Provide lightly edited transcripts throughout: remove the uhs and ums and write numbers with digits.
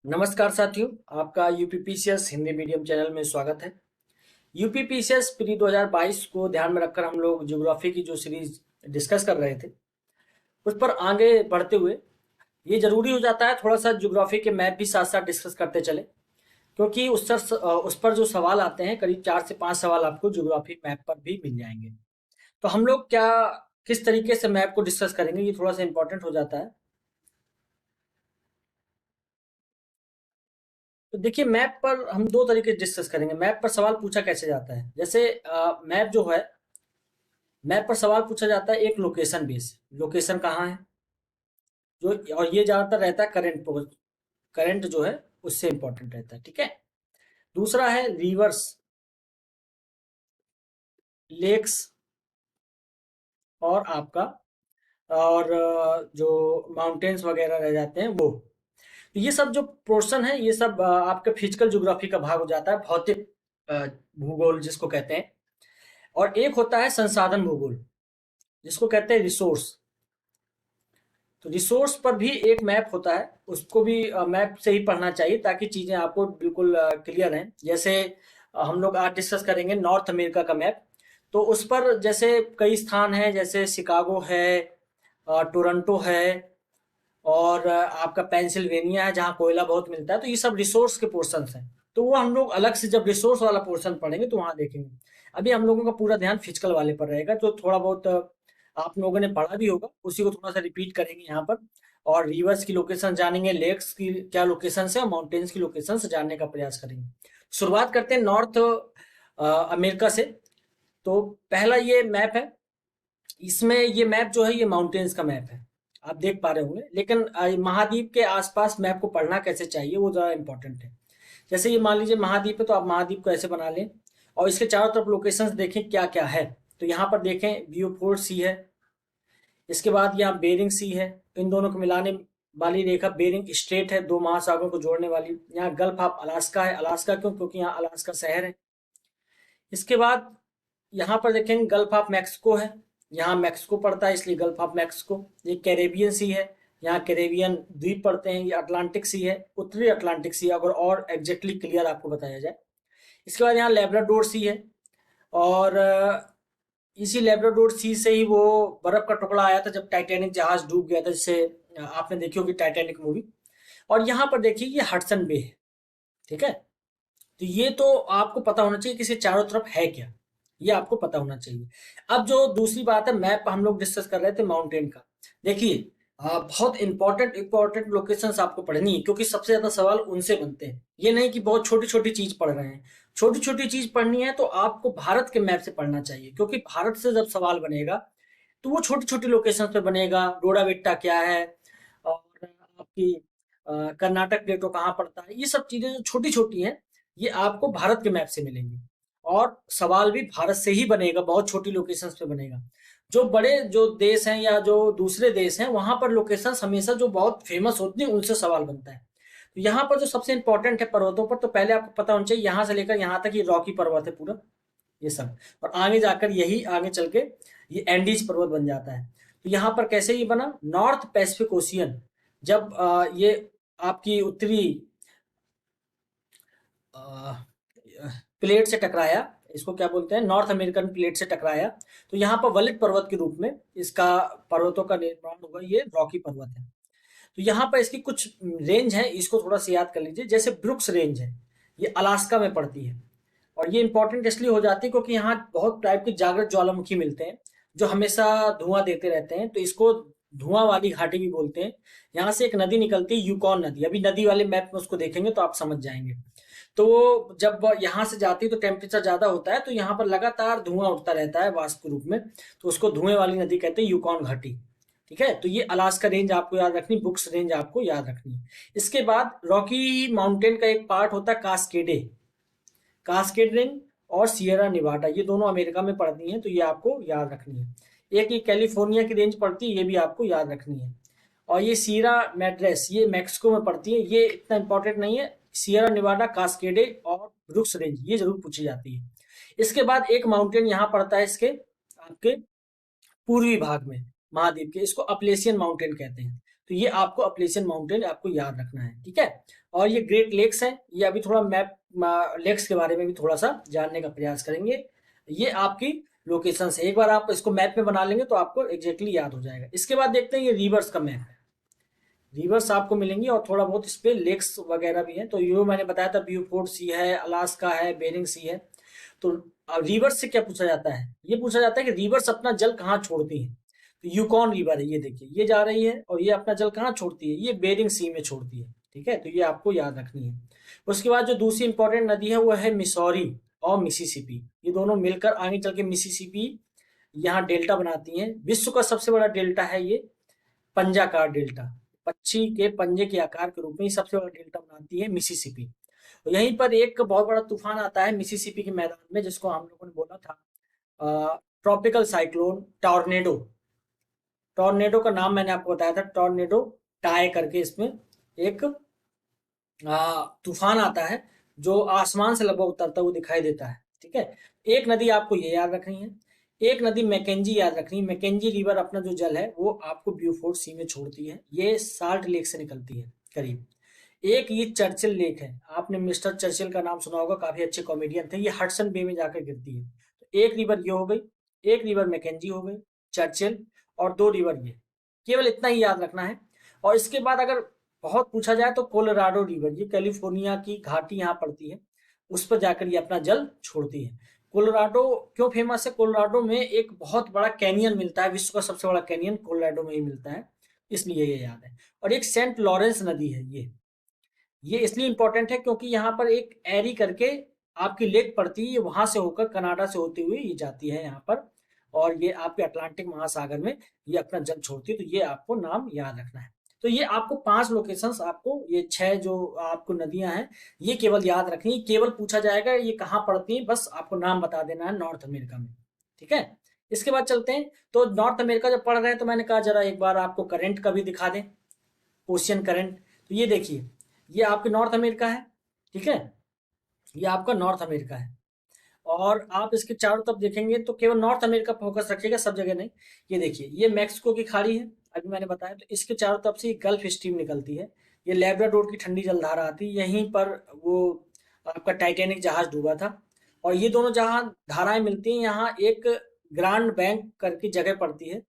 नमस्कार साथियों, आपका यूपीपीसीएस हिंदी मीडियम चैनल में स्वागत है। यूपीपीसीएस प्री 2022 को ध्यान में रखकर हम लोग ज्योग्राफी की जो सीरीज डिस्कस कर रहे थे, उस पर आगे बढ़ते हुए ये जरूरी हो जाता है थोड़ा सा ज्योग्राफी के मैप भी साथ साथ डिस्कस करते चले, क्योंकि उस पर जो सवाल आते हैं करीब 4 से 5 सवाल आपको ज्योग्राफी मैप पर भी मिल जाएंगे। तो हम लोग क्या किस तरीके से मैप को डिस्कस करेंगे, ये थोड़ा सा इंपॉर्टेंट हो जाता है। तो देखिए, मैप पर हम दो तरीके से डिस्कस करेंगे। मैप पर सवाल पूछा कैसे जाता है, जैसे मैप जो है, मैप पर सवाल पूछा जाता है एक लोकेशन बेस, लोकेशन कहाँ है जो, और ये ज्यादातर रहता है करंट जो है उससे इंपॉर्टेंट रहता है। ठीक है। दूसरा है रिवर्स, लेक्स, और आपका और जो माउंटेन्स वगैरह रह जाते हैं वो। तो ये सब जो पोर्शन है, ये सब आपके फिजिकल ज्योग्राफी का भाग हो जाता है, भौतिक अ, भूगोल जिसको कहते हैं। और एक होता है संसाधन भूगोल, जिसको कहते हैं रिसोर्स। तो रिसोर्स पर भी एक मैप होता है, उसको भी मैप से ही पढ़ना चाहिए ताकि चीजें आपको बिल्कुल क्लियर रहें। जैसे हम लोग आज डिस्कस करेंगे नॉर्थ अमेरिका का मैप। तो उस पर जैसे कई स्थान हैं, जैसे शिकागो है, टोरंटो है, और आपका पेंसिल्वेनिया है जहाँ कोयला बहुत मिलता है। तो ये सब रिसोर्स के पोर्शंस हैं। तो वो हम लोग अलग से जब रिसोर्स वाला पोर्शन पढ़ेंगे तो वहां देखेंगे। अभी हम लोगों का पूरा ध्यान फिजिकल वाले पर रहेगा, जो थोड़ा बहुत आप लोगों ने पढ़ा भी होगा, उसी को थोड़ा सा रिपीट करेंगे यहाँ पर। और रिवर्स की लोकेशन जानेंगे, लेक्स की क्या लोकेशन है, और माउंटेन्स की लोकेशन जानने का प्रयास करेंगे। शुरुआत करते हैं नॉर्थ अमेरिका से। तो पहला ये मैप है, इसमें ये मैप जो है ये माउंटेन्स का मैप है, आप देख पा रहे होंगे। लेकिन महाद्वीप के आसपास मैप को पढ़ना कैसे चाहिए वो ज़्यादा इंपॉर्टेंट है। जैसे ये मान लीजिए महाद्वीप है, तो आप महाद्वीप को ऐसे बना लें और इसके चारों तरफ लोकेशंस देखें क्या क्या है। तो यहाँ पर देखें ब्यूफोर्ट सी है, इसके बाद यहाँ बेरिंग सी है, इन दोनों को मिलाने वाली रेखा बेरिंग स्ट्रेट है, दो महासागरों को जोड़ने वाली। यहाँ गल्फ ऑफ अलास्का है, अलास्का क्यों, क्योंकि यहाँ अलास्का शहर है। इसके बाद यहाँ पर देखेंगे गल्फ ऑफ मैक्सिको है, यहाँ मैक्सिको पड़ता है इसलिए गल्फ ऑफ मैक्सिको। ये कैरेबियन सी है, यहाँ कैरेबियन द्वीप पड़ते हैं। ये अटलांटिक सी है, उत्तरी अटलांटिक सी, अगर और एग्जैक्टली क्लियर आपको बताया जाए। इसके बाद यहाँ लेब्राडोर सी है, और इसी लेब्राडोर सी से ही वो बर्फ का टुकड़ा आया था जब टाइटैनिक जहाज डूब गया था, जिसे आपने देखी होगी टाइटैनिक मूवी। और यहाँ पर देखिए ये हडसन बे है। ठीक है। तो ये तो आपको पता होना चाहिए कि इसके चारों तरफ है क्या, ये आपको पता होना चाहिए। अब जो दूसरी बात है, मैप हम लोग डिस्कस कर रहे थे माउंटेन का। देखिए, बहुत इंपॉर्टेंट इंपॉर्टेंट लोकेशंस आपको पढ़नी है, क्योंकि सबसे ज्यादा सवाल उनसे बनते हैं। ये नहीं कि बहुत छोटी छोटी चीज पढ़ रहे हैं। छोटी छोटी चीज पढ़नी है तो आपको भारत के मैप से पढ़ना चाहिए, क्योंकि भारत से जब सवाल बनेगा तो वो छोटी छोटी लोकेशन पे बनेगा। डोडा बेट्टा क्या है, और आपकी कर्नाटक प्लेटो कहाँ पड़ता है, ये सब चीजें जो छोटी छोटी हैं ये आपको भारत के मैप से मिलेंगी। और सवाल भी भारत से ही बनेगा, बहुत छोटी लोकेशंस पे बनेगा। जो बड़े जो देश हैं या जो दूसरे देश हैं, वहां पर लोकेशंस हमेशा जो बहुत फेमस होती है उनसे सवाल बनता है। तो यहाँ पर जो सबसे इंपॉर्टेंट है पर्वतों पर, तो पहले आपको पता होना चाहिए यहाँ से लेकर यहाँ तक ये रॉकी पर्वत है पूरा, ये सब। और आगे जाकर यही आगे चल के ये एंडीज पर्वत बन जाता है। तो यहाँ पर कैसे ये बना, नॉर्थ पैसिफिक ओशियन जब ये आपकी उत्तरी प्लेट से टकराया, इसको क्या बोलते हैं, नॉर्थ अमेरिकन प्लेट से टकराया, तो यहाँ पर वलित पर्वत के रूप में इसका पर्वतों का निर्माण हुआ। ये रॉकी पर्वत है। तो यहाँ पर इसकी कुछ रेंज है, इसको थोड़ा सा याद कर लीजिए। जैसे ब्रुक्स रेंज है, ये अलास्का में पड़ती है। और ये इंपॉर्टेंट इसलिए हो जाती है क्योंकि यहाँ बहुत टाइप के जागृत ज्वालामुखी मिलते हैं जो हमेशा धुआं देते रहते हैं, तो इसको धुआं वाली घाटी भी बोलते हैं। यहाँ से एक नदी निकलती है, यूकॉन नदी। अभी नदी वाले मैप में उसको देखेंगे तो आप समझ जाएंगे। तो वो जब यहाँ से जाती है तो टेम्परेचर ज्यादा होता है, तो यहाँ पर लगातार धुआं उठता रहता है वाष्प के रूप में, तो उसको धुएं वाली नदी कहते हैं, यूकॉन घाटी। ठीक है। तो ये अलास्का रेंज आपको याद रखनी, बुक्स रेंज आपको याद रखनी। इसके बाद रॉकी माउंटेन का एक पार्ट होता है कास्केडे, कास्केड रेंज, और सियरा निवाडा, ये दोनों अमेरिका में पड़ती हैं, तो ये आपको याद रखनी है। एक ये कैलिफोर्निया की रेंज पड़ती है, ये भी आपको याद रखनी है। और ये सीरा मैड्रेस, ये मैक्सिको में पड़ती है, ये इतना इंपॉर्टेंट नहीं है। सियरा निवाडा, कास्केडे और ब्रुक्स रेंज ये जरूर पूछी जाती है। इसके बाद एक माउंटेन यहाँ पड़ता है इसके आपके पूर्वी भाग में महाद्वीप के, इसको अपलेशियन माउंटेन कहते हैं। तो ये आपको अपलेशियन माउंटेन आपको याद रखना है, ठीक है। और ये ग्रेट लेक्स हैं, ये अभी थोड़ा मैप लेक्स के बारे में भी थोड़ा सा जानने का प्रयास करेंगे। ये आपकी लोकेशन है, एक बार आप इसको मैप में बना लेंगे तो आपको एग्जैक्टली याद हो जाएगा। इसके बाद देखते हैं ये रिवर्स का मैप है, रिवर्स आपको मिलेंगी और थोड़ा बहुत इस पे लेक्स वगैरह भी है। तो ये मैंने बताया था ब्यूफोर्ट सी है, अलास्का है, बेरिंग सी है। तो रिवर्स से क्या पूछा जाता है, ये पूछा जाता है कि रिवर्स अपना जल कहाँ छोड़ती है। तो यूकॉन रिवर है, ये देखिए ये जा रही है और ये अपना जल कहाँ छोड़ती है, ये बेरिंग सी में छोड़ती है, ठीक है। तो ये आपको याद रखनी है। उसके बाद जो दूसरी इंपॉर्टेंट नदी है वो है मिसौरी और मिसिसिपी। ये दोनों मिलकर आगे चल के मिसिसिपी यहाँ डेल्टा बनाती हैं। विश्व का सबसे बड़ा डेल्टा है ये पंजाकार डेल्टा, पक्षी के पंजे के आकार के रूप में सबसे बड़ा डेल्टा बनाती है मिसिसिपी। तो यहीं पर एक बहुत बड़ा तूफान आता है मिसिसिपी के मैदान में, जिसको हम लोगों ने बोला था ट्रॉपिकल साइक्लोन टॉर्नेडो। टॉर्नेडो का नाम मैंने आपको बताया था, टॉर्नेडो टाई करके इसमें एक तूफान आता है जो आसमान से लगभग उतरता हुआ दिखाई देता है, ठीक है। एक नदी आपको ये याद रखनी है, एक नदी मैकेंजी याद रखनी है। मैकेंजी रिवर अपना जो जल है वो आपको ब्यूफोर्ट सी में छोड़ती है, ये साल्ट लेक से निकलती है करीब। एक ये चर्चिल लेक है, आपने मिस्टर चर्चिल का नाम सुना होगा, काफी अच्छे कॉमेडियन थे, ये हडसन बे में जाकर गिरती है। तो एक रिवर ये हो गई, एक रिवर मैकेंजी हो गई, चर्चिल, और दो रिवर ये, केवल इतना ही याद रखना है। और इसके बाद अगर बहुत पूछा जाए तो कोलोराडो रिवर, ये कैलिफोर्निया की घाटी यहाँ पड़ती है, उस पर जाकर ये अपना जल छोड़ती है। कोलोराडो क्यों फेमस है, कोलोराडो में एक बहुत बड़ा कैनियन मिलता है, विश्व का सबसे बड़ा कैनियन कोलोराडो में ही मिलता है, इसलिए ये याद है। और एक सेंट लॉरेंस नदी है, ये इसलिए इंपॉर्टेंट है क्योंकि यहाँ पर एक एरी करके आपकी लेक पड़ती है, वहां से होकर कनाडा से होती हुई ये जाती है यहाँ पर, और ये आपके अटलांटिक महासागर में ये अपना जल छोड़ती है। तो ये आपको नाम याद रखना है। तो ये आपको 5 लोकेशंस, आपको ये 6 जो आपको नदियां हैं ये केवल याद रखनी है। केवल पूछा जाएगा ये कहाँ पड़ती है, बस आपको नाम बता देना है नॉर्थ अमेरिका में, ठीक है। इसके बाद चलते हैं, तो नॉर्थ अमेरिका जब पढ़ रहे हैं तो मैंने कहा जरा एक बार आपको करंट का भी दिखा दें, ओशियन करंट। तो ये देखिए ये आपके नॉर्थ अमेरिका है, ठीक है, ये आपका नॉर्थ अमेरिका है। और आप इसके चारों तरफ देखेंगे तो केवल नॉर्थ अमेरिका फोकस रखिएगा, सब जगह नहीं। ये देखिए ये मैक्सिको की खाड़ी है, अभी मैंने बताया, तो इसके चारों तरफ से गल्फ स्ट्रीम निकलती है। ये लेब्राडोर की ठंडी जलधारा आती है, यहीं पर वो आपका टाइटैनिक जहाज डूबा था। और ये दोनों जहां धाराएं मिलती हैं, यहाँ एक ग्रांड बैंक करके जगह पड़ती है,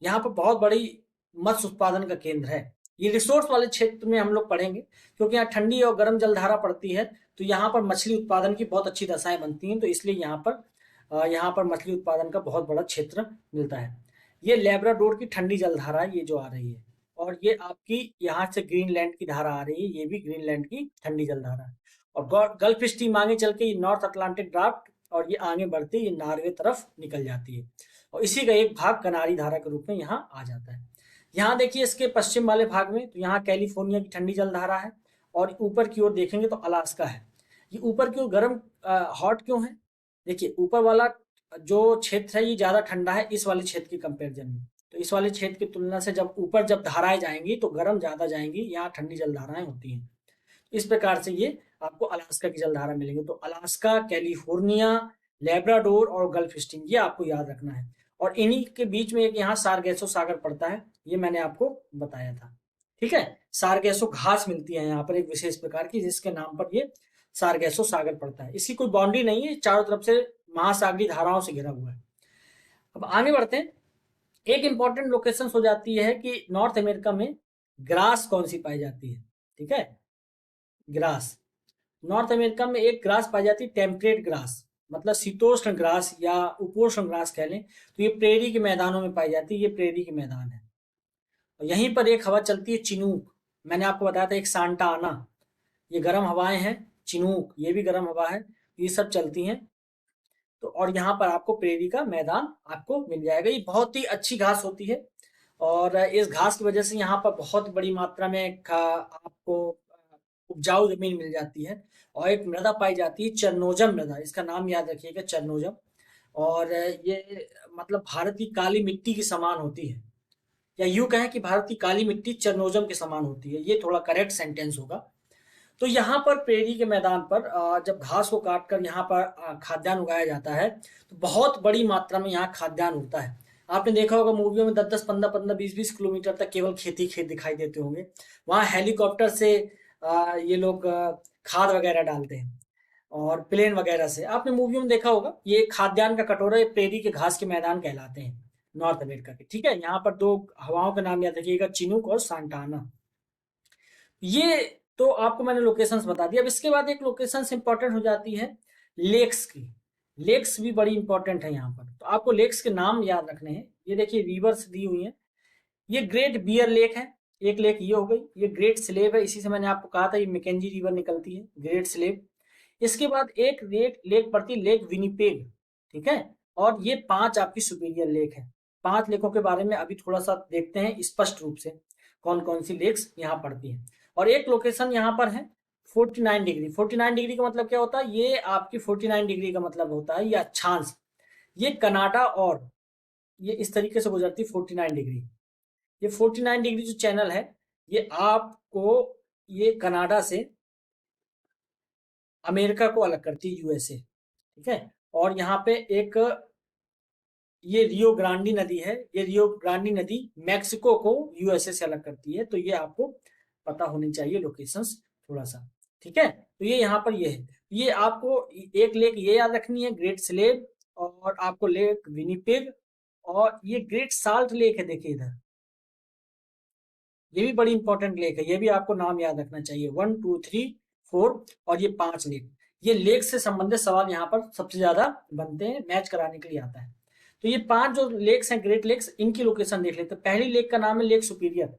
यहाँ पर बहुत बड़ी मत्स्य उत्पादन का केंद्र है। ये रिसोर्स वाले क्षेत्र में हम लोग पढ़ेंगे, क्योंकि यहाँ ठंडी और गर्म जलधारा पड़ती है, तो यहाँ पर मछली उत्पादन की बहुत अच्छी दशाएं बनती हैं, तो इसलिए यहाँ पर मछली उत्पादन का बहुत बड़ा क्षेत्र मिलता है। ये लेब्राडोर की ठंडी जलधारा ये जो आ रही है, और ये आपकी यहाँ से ग्रीनलैंड की धारा आ रही है, ये भी ग्रीनलैंड की ठंडी जलधारा है। और गल्फ स्ट्रीम आगे चल के नॉर्थ अटलांटिक ड्राफ्ट, और ये आगे बढ़ती ये नॉर्वे तरफ निकल जाती है, और इसी का एक भाग कनारी धारा के रूप में यहाँ आ जाता है। यहाँ देखिए इसके पश्चिम वाले भाग में तो यहाँ कैलिफोर्निया की ठंडी जलधारा है, और ऊपर की ओर देखेंगे तो अलास्का है। ये ऊपर की ओर गर्म हॉट क्यों है, देखिए ऊपर वाला जो क्षेत्र है ये ज्यादा ठंडा है इस वाले क्षेत्र के कंपेरिजन में, तो इस वाले क्षेत्र की तुलना से जब ऊपर जब धाराएं जाएंगी तो गर्म ज्यादा जाएंगी, यहाँ ठंडी जलधाराएं होती हैं। इस प्रकार से ये आपको अलास्का की जलधारा मिलेंगे। तो अलास्का, कैलिफोर्निया, लेब्राडोर और गल्फ स्ट्रीम ये आपको याद रखना है। और इन्हीं के बीच में एक यहाँ सारगेसो सागर पड़ता है, ये मैंने आपको बताया था, ठीक है। सारगेसो घास मिलती है यहाँ पर एक विशेष प्रकार की, जिसके नाम पर ये सारगेसो सागर पड़ता है। इसकी कोई बाउंड्री नहीं है, चारों तरफ से महासागरीय धाराओं से घिरा हुआ है। अब आगे बढ़ते हैं, एक इंपॉर्टेंट लोकेशन हो जाती है कि नॉर्थ अमेरिका में ग्रास कौन सी पाई जाती है, ठीक है। ग्रास, नॉर्थ अमेरिका में एक ग्रास पाई जाती है टेम्परेट ग्रास, मतलब शीतोष्ण ग्रास या उपोष्ण ग्रास कह लें, तो ये प्रेरी के मैदानों में पाई जाती है, ये प्रेरी के मैदान है। और यहीं पर एक हवा चलती है चिनूक, मैंने आपको बताया था एक सांता आना, ये गर्म हवाएं हैं, चिनूक ये भी गर्म हवा है, ये सब चलती हैं। तो और यहाँ पर आपको प्रेरी का मैदान आपको मिल जाएगा, ये बहुत ही अच्छी घास होती है, और इस घास की वजह से यहाँ पर बहुत बड़ी मात्रा में आपको उपजाऊ जमीन मिल जाती है। और एक मृदा पाई जाती है चरनोजम मृदा, इसका नाम याद रखिएगा चरनोजम। और ये मतलब भारत की काली मिट्टी की समान होती है, या यूं कहें कि भारत की काली मिट्टी चरनोजम के समान होती है, ये थोड़ा करेक्ट सेंटेंस होगा। तो यहाँ पर प्रेरी के मैदान पर जब घास को काट कर यहाँ पर खाद्यान्न उगाया जाता है, तो बहुत बड़ी मात्रा में यहाँ खाद्यान्न उगता है। आपने देखा होगा मूवियों में 10-10, 15-15, 20-20 किलोमीटर तक केवल खेती खेत दिखाई देते होंगे। वहाँ हेलीकॉप्टर से ये लोग खाद वगैरह डालते हैं, और प्लेन वगैरह से आपने मूवियों में देखा होगा। ये खाद्यान्न का कटोरा, ये प्रेरी के घास के मैदान कहलाते हैं नॉर्थ अमेरिका के। ठीक है, यहाँ पर दो हवाओं का नाम याद रखिएगा, चिनूक और सांटाना। ये तो आपको मैंने लोकेशंस बता दिया। अब इसके बाद एक लोकेशंस इंपॉर्टेंट हो जाती है लेक्स की। लेक्स भी बड़ी इंपॉर्टेंट है यहाँ पर, तो आपको लेक्स के नाम याद रखने हैं। ये देखिए रिवर्स दी हुई है। ये ग्रेट बियर लेक है, एक लेक ये हो गई। ये ग्रेट स्लेव है, इसी से मैंने आपको कहा था ये मैकेंजी रिवर निकलती है, ग्रेट स्लेव। इसके बाद एक लेक लेक पड़ती है, लेक विनिपेग। ठीक है, और ये 5 आपकी सुपीरियर लेक है। 5 लेकों के बारे में अभी थोड़ा सा देखते हैं स्पष्ट रूप से, कौन कौन सी लेक्स यहाँ पड़ती हैं। और एक लोकेशन यहाँ पर है 49 डिग्री। 49 डिग्री का मतलब क्या होता है? ये आपकी 49 डिग्री का मतलब होता है ये अक्षांश, ये कनाडा और ये इस तरीके से गुजरती है 49 डिग्री। ये 49 डिग्री जो चैनल है, ये आपको ये कनाडा से अमेरिका को अलग करती है, यूएसए। ठीक है, और यहाँ पे एक ये रियो ग्रांडी नदी है। ये रियो ग्रांडी नदी मैक्सिको को यूएसए से अलग करती है, तो ये आपको पता होनी चाहिए लोकेशंस थोड़ा सा। ठीक है, तो ये यहाँ पर ये है। ये आपको एक लेक ये याद रखनी है, ग्रेट स्लेव, और आपको लेक विनिपेग, और ये ग्रेट साल्ट लेक है, देखिए इधर, ये भी बड़ी इंपॉर्टेंट लेक है। ये भी आपको नाम याद रखना चाहिए, 1 2 3 4, और ये 5 लेक। ये लेक से संबंधित सवाल यहाँ पर सबसे ज्यादा बनते हैं, मैच कराने के लिए आता है। तो ये 5 जो लेक्स हैं, ग्रेट लेक्स, इनकी लोकेशन देख लेते हैं। पहली लेक का नाम है लेक सुपीरियर।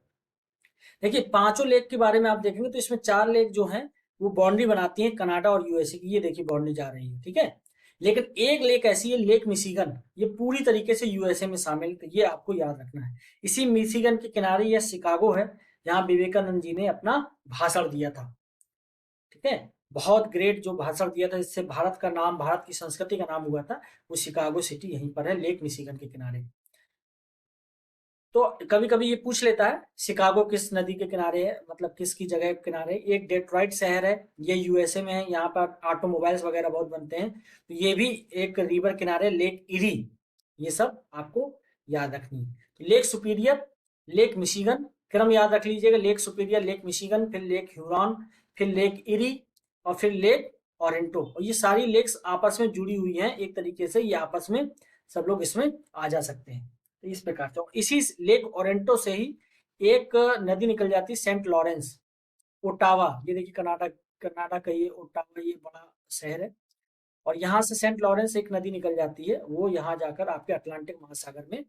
देखिए पांचों लेक के बारे में आप देखेंगे तो इसमें 4 लेक जो हैं वो बाउंड्री बनाती हैं कनाडा और यूएसए की। ये देखिए बाउंड्री जा रही है, ठीक है। लेकिन एक लेक ऐसी है, लेक मिशिगन, ये पूरी तरीके से यूएसए में शामिल है, तो ये आपको याद रखना है। इसी मिशिगन के किनारे यह शिकागो है, जहां विवेकानंद जी ने अपना भाषण दिया था। ठीक है, बहुत ग्रेट जो भाषण दिया था, जिससे भारत का नाम, भारत की संस्कृति का नाम हुआ था, वो शिकागो सिटी यहीं पर है, लेक मिशिगन के किनारे। तो कभी कभी ये पूछ लेता है शिकागो किस नदी के किनारे है, मतलब किसकी जगह के किनारे। एक डेट्रॉइट शहर है, ये यूएसए में है, यहाँ पर ऑटोमोबाइल्स वगैरह बहुत बनते हैं, तो ये भी एक रिवर किनारे, लेक इरी। ये सब आपको याद रखनी है। तो लेक सुपीरियर, लेक मिशिगन, क्रम याद रख लीजिएगा, लेक सुपीरियर, लेक मिशिगन, फिर लेक ह्यूरॉन, फिर लेक इरी, और फिर लेक ओरेंटो। और ये सारी लेक्स आपस में जुड़ी हुई हैं एक तरीके से, ये आपस में सब लोग इसमें आ जा सकते हैं। तो इस प्रकार से, इसी लेक ओरेंटो से ही एक नदी निकल जाती है, सेंट लॉरेंस, ओटावा। ये देखिए कर्नाटक, कर्नाटक का ये ओटावा, ये बड़ा शहर है। और यहाँ से सेंट लॉरेंस एक नदी निकल जाती है, वो यहाँ जाकर आपके अटलांटिक महासागर में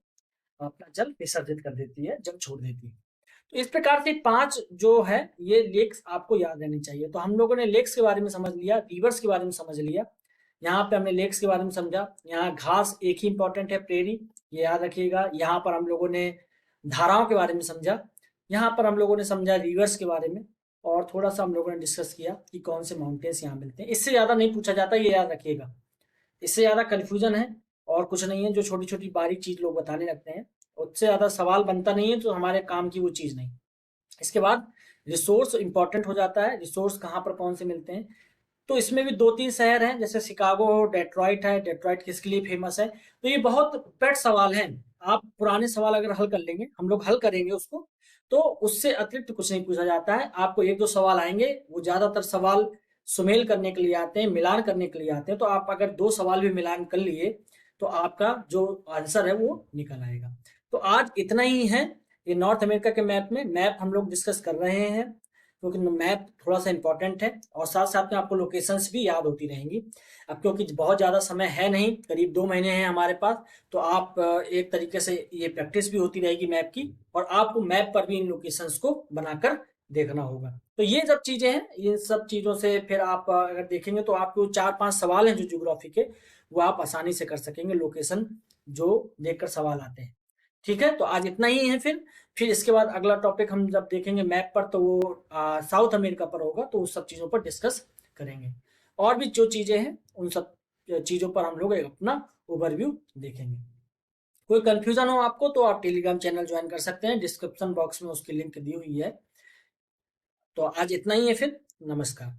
अपना जल विसर्जित कर देती है, जल छोड़ देती है। तो इस प्रकार से 5 जो है ये लेक्स आपको याद रहनी चाहिए। तो हम लोगों ने लेक्स के बारे में समझ लिया, रिवर्स के बारे में समझ लिया, यहाँ पे हमने लेक्स के बारे में समझा। यहाँ घास एक ही इंपॉर्टेंट है, प्रेरी, ये याद रखिएगा। यहाँ पर हम लोगों ने धाराओं के बारे में समझा, यहाँ पर हम लोगों ने समझा रिवर्स के बारे में, और थोड़ा सा हम लोगों ने डिस्कस किया कि कौन से माउंटेन्स यहाँ मिलते हैं। इससे ज्यादा नहीं पूछा जाता, ये याद रखिएगा। इससे ज्यादा कंफ्यूजन है और कुछ नहीं है, जो छोटी छोटी बारीक चीज लोग बताने लगते हैं, उससे ज्यादा सवाल बनता नहीं है, तो हमारे काम की वो चीज नहीं। इसके बाद रिसोर्स इंपॉर्टेंट हो जाता है, रिसोर्स कहाँ पर कौन से मिलते हैं। तो इसमें भी 2-3 शहर हैं, जैसे शिकागो, डेट्रॉइट है। डेट्रॉइट किसके लिए फेमस है? तो ये बहुत पेट सवाल हैं। आप पुराने सवाल अगर हल कर लेंगे, हम लोग हल करेंगे उसको, तो उससे अतिरिक्त कुछ नहीं पूछा जाता है। आपको 1-2 सवाल आएंगे, वो ज्यादातर सवाल सुमेल करने के लिए आते हैं, मिलान करने के लिए आते हैं। तो आप अगर 2 सवाल भी मिलान कर लिए, तो आपका जो आंसर है वो निकल आएगा। तो आज इतना ही है। ये नॉर्थ अमेरिका के मैप में मैप हम लोग डिस्कस कर रहे हैं, क्योंकि मैप थोड़ा सा इंपॉर्टेंट है, और साथ साथ में आपको लोकेशंस भी याद होती रहेंगी। अब क्योंकि बहुत ज़्यादा समय है नहीं, करीब 2 महीने हैं हमारे पास, तो आप एक तरीके से ये प्रैक्टिस भी होती रहेगी मैप की, और आपको मैप पर भी इन लोकेशंस को बनाकर देखना होगा। तो ये सब चीज़ें हैं, इन सब चीज़ों से फिर आप अगर देखेंगे तो आपको 4-5 सवाल हैं जो ज्योग्राफी के, वो आप आसानी से कर सकेंगे, लोकेशन जो देखकर सवाल आते हैं। ठीक है, तो आज इतना ही है। फिर इसके बाद अगला टॉपिक हम जब देखेंगे मैप पर, तो वो साउथ अमेरिका पर होगा, तो उस सब चीज़ों पर डिस्कस करेंगे। और भी जो चीज़ें हैं उन सब चीज़ों पर हम लोग एक अपना ओवरव्यू देखेंगे। कोई कंफ्यूजन हो आपको तो आप टेलीग्राम चैनल ज्वाइन कर सकते हैं, डिस्क्रिप्शन बॉक्स में उसकी लिंक दी हुई है। तो आज इतना ही है, फिर नमस्कार।